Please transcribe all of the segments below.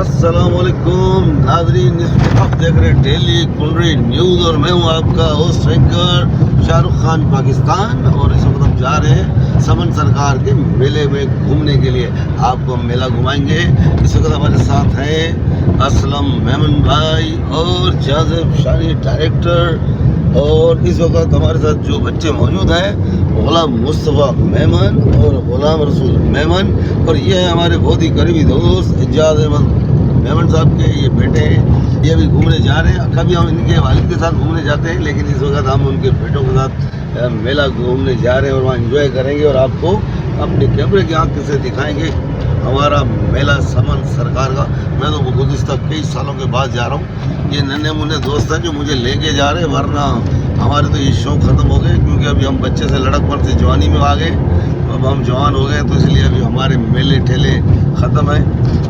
अस्सलामुअलैकुम नाजरीन, इस वक्त आप देख रहे हैं डेली कुंडरी न्यूज़ और मैं हूं आपका होस्ट एंकर शाहरुख खान पाकिस्तान। और इस वक्त हम जा रहे हैं समन सरकार के मेले में घूमने के लिए। आपको हम मेला घुमाएंगे। इस वक्त हमारे साथ हैं असलम मेमन भाई और जाज़िब शानी डायरेक्टर। और इस वक्त हमारे साथ जो बच्चे मौजूद हैं गुलाम मुस्तफ़ा मेमन और गुलाम रसूल मेमन, और ये है हमारे बहुत ही करीबी दोस्त एजाज अहमद मेमन साहब के ये बेटे हैं। ये अभी घूमने जा रहे हैं। कभी हम इनके वालिद के साथ घूमने जाते हैं, लेकिन इस वक्त हम उनके बेटों के साथ मेला घूमने जा रहे हैं और वहाँ एंजॉय करेंगे और आपको अपने कैमरे की आँख से दिखाएंगे हमारा मेला समन सरकार का। मैं तो गुज़िश्ता कई सालों के बाद जा रहा हूँ। ये नन्हे मुन्ने दोस्त हैं जो मुझे लेके जा रहे हैं, वरना हमारे तो ये शौक़ ख़त्म हो गए, क्योंकि अभी हम बच्चे से लड़कपन से जवानी में आ गए। अब हम जवान हो गए, तो इसलिए अभी हमारे मेले ठेले ख़त्म हैं।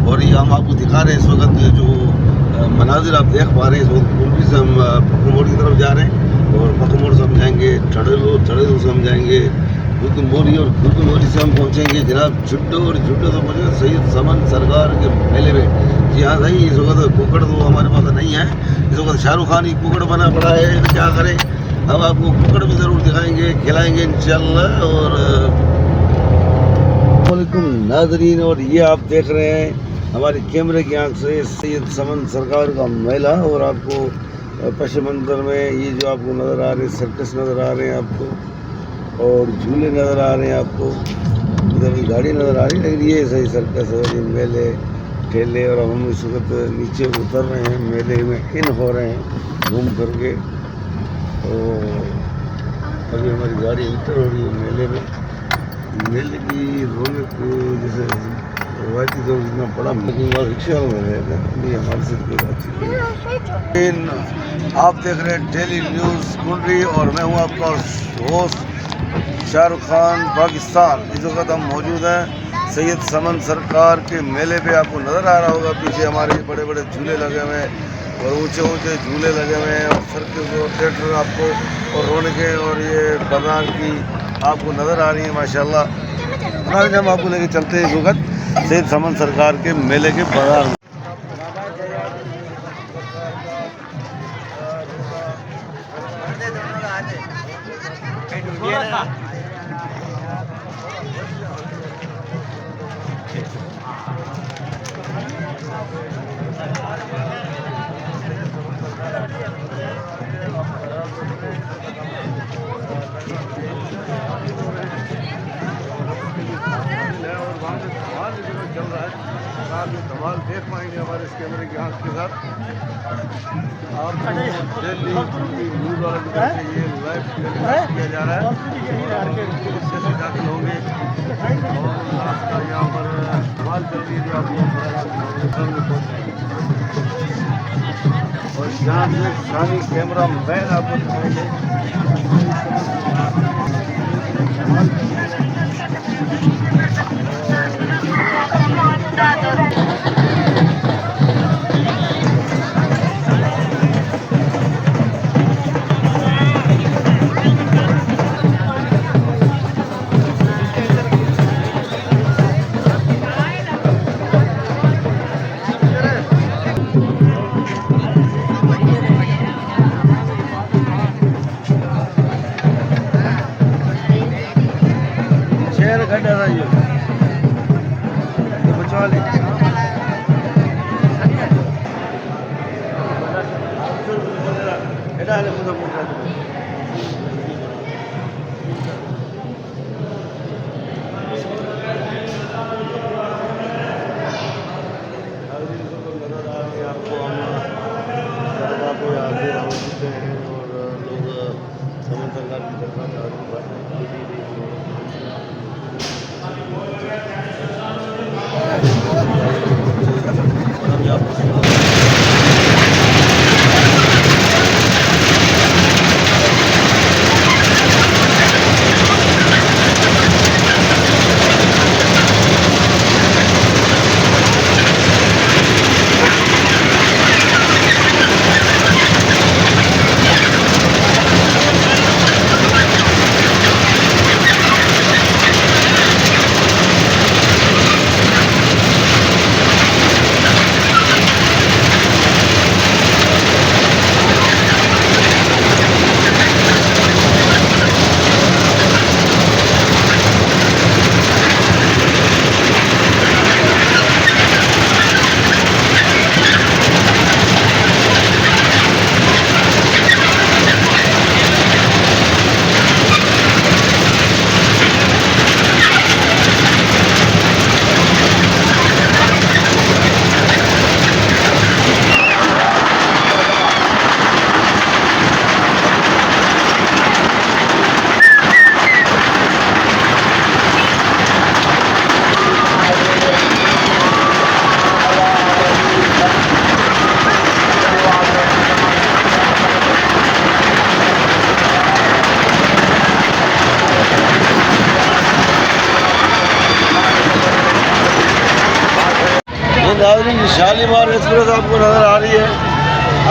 और ये हम आपको दिखा रहे हैं इस वक्त जो मनाजिर आप देख पा रहे हैं। इस वक्त कुल्फी से हम पकमोड़ की तरफ जा रहे हैं और पकमोड़ से हम जाएँगे ठड़ेलो से हम जाएँगे गुदमोरी, और गुदमोरी से हम पहुँचेंगे जनाब जुड्डो, और जुड्डो से पहुँचेंगे सैयद समन सरकार के मेले में। जी हाँ सही, इस वक्त कुकड़ तो हमारे पास नहीं है। इस वक्त शाहरुख खान ही कुकड़ बना पड़ा है, तो क्या करें। अब आपको कुकड़ भी ज़रूर दिखाएंगे, खिलाएंगे इंशाल्लाह। और वालेकुम नाजरीन, और ये आप देख रहे हैं हमारे कैमरे की आंख से सैयद समन सरकार का मेला। और आपको पश मंजर में ये जो आपको नज़र आ रहे हैं सर्कस नज़र आ रहे हैं आपको, और झूले नज़र आ रहे हैं आपको। इधर गाड़ी नज़र आ रही है, लेकिन ये सही सर्कस है, ये मेले ठेले। और अब हम इस वक्त नीचे उतर रहे हैं, मेले में इन हो रहे हैं घूम करके। और अभी हमारी गाड़ी इंटर हो रही है मेले में। मेले की रौनक जैसे रवायती तो इतना बड़ा रिक्शा में रहेगा, ये हमारे से कोई बात नहीं। आप देख रहे हैं डेली न्यूज़ कुंडरी और मैं हूँ आपका होस्ट शाहरुख खान पाकिस्तान। इस वक्त हम मौजूद हैं सैयद समन सरकार के मेले पे। आपको नज़र आ रहा होगा पीछे हमारे बड़े बड़े झूले लगे हुए हैं और ऊंचे ऊंचे झूले लगे हुए हैं, और सर्कस और थिएटर आपको और रौनकें और ये बाजार की आपको नज़र आ रही है माशाल्लाह। आज हम आपको लेके चलते हैं इस वक्त सैयद समन सरकार के मेले के बाजार में। चल रहा है, आप ये धमाल देख पाएंगे हमारे इस कैमरे की आँख के साथ। आप डेली न्यूज़ वाला ये लाइव किया जा रहा है, इससे भी दाखिल होंगे। और आपका यहाँ पर धमाल चल रही है जो आप और यहाँ से शानी कैमरा मैन आपको दिखाएंगे। नाज़रीन, शालीमार एक्सप्रेस आपको नज़र आ रही है।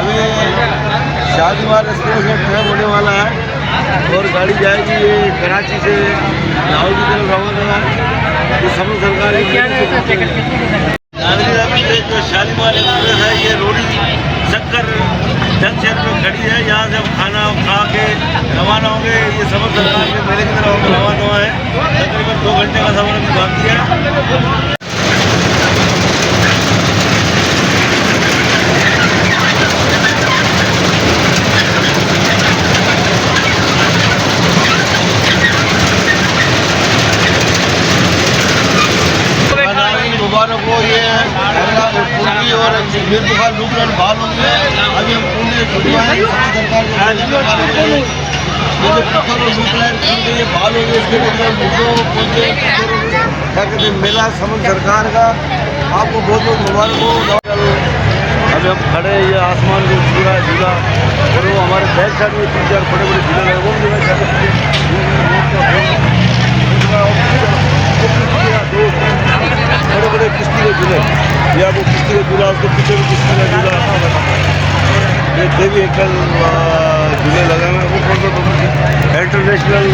अभी शालीमार एक्सप्रेस का ट्रेन होने वाला है और गाड़ी जाएगी ये कराची से लाहौर की तरफ रवाना है। ये समझ सरकार नाज़रीन, अभी ये जो शालीमार एक्सप्रेस है ये रोडी शक्कर जंक्शन में खड़ी है। यहाँ से हम खाना खा के रवाना होंगे। ये समझ सरकार के मेले की तरफ रवाना हुआ है। तकरीबन 2 घंटे का सफर अभी बाकी है। मुबारक हो, ये कुंडी और बेतुखार लूटलट बहाल होंगे। अभी हम कुंडी सरकार के ये बहाल होंगे। इसके लिए क्या कहते हैं, मेला समझ सरकार का आपको बहुत बहुत मुबारक हो। अभी हम खड़े, ये आसमान को छू रहा है झूला, और वो हमारे बैक साइड में 3-4 बड़े बड़े झूले लगे, वो भी बड़े बड़े किश्ती के झूले, या वो किश्ती का झूला, उसके पीछे भी किश्ती का झूला, ये देवी एकल झूले लगे हुए हैं। वो कौन सा इंटरनेशनल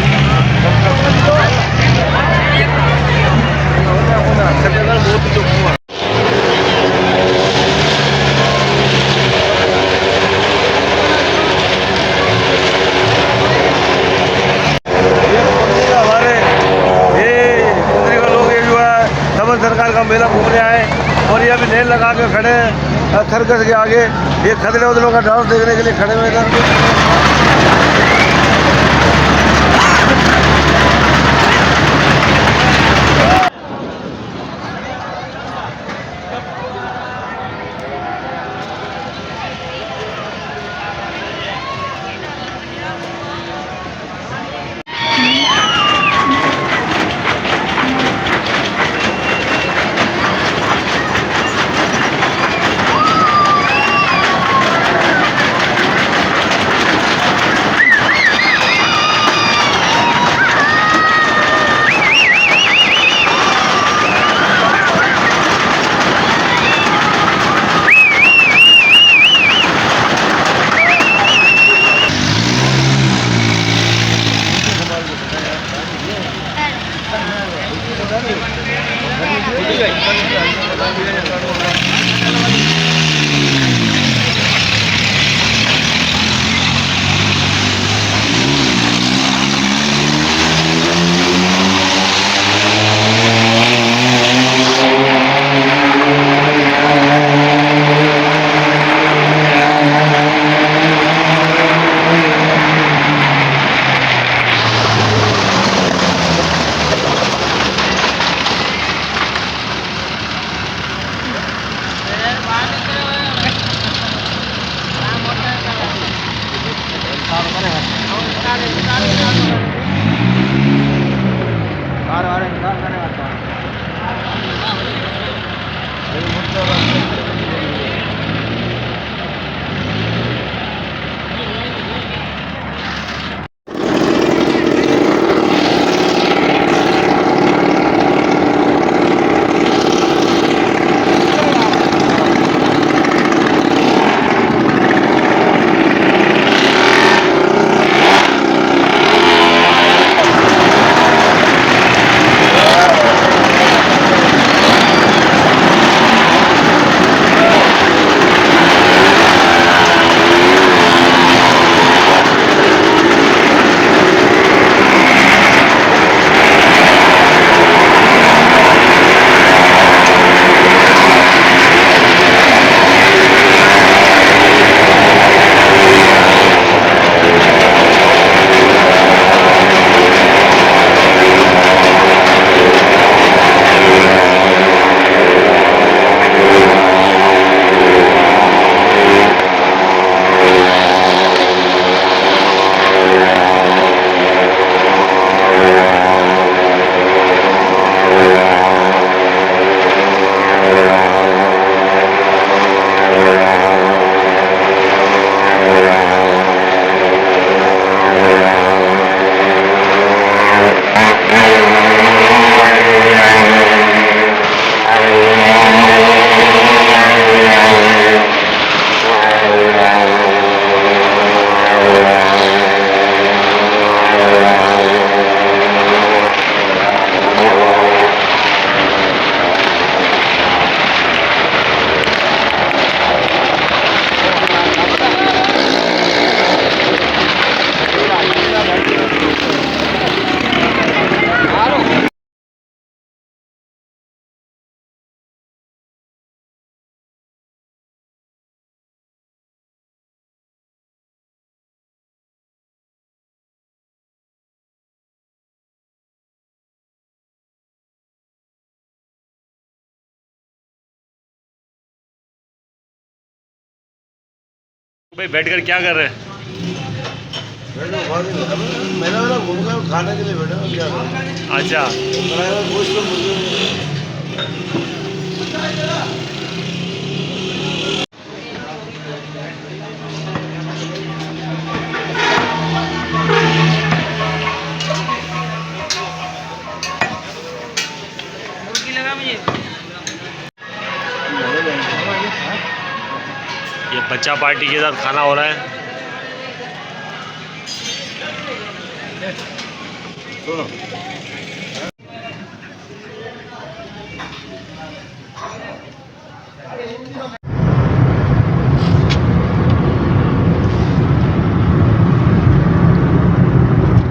बहुत ही चौक। सरकार का मेला घूमने आए और ये अभी नेल लगा के खड़े हैं खरगस के आगे। ये खदले उदलों का डांस देखने के लिए खड़े हुए इधर। भाई बैठकर क्या कर रहे हैं? मेरा वाला घूम कर खाने के लिए बैठा हूँ, क्या करूं? अच्छा, ड्राइवर कुछ तो मुझे ये बच्चा पार्टी के साथ खाना हो रहा है। सुनो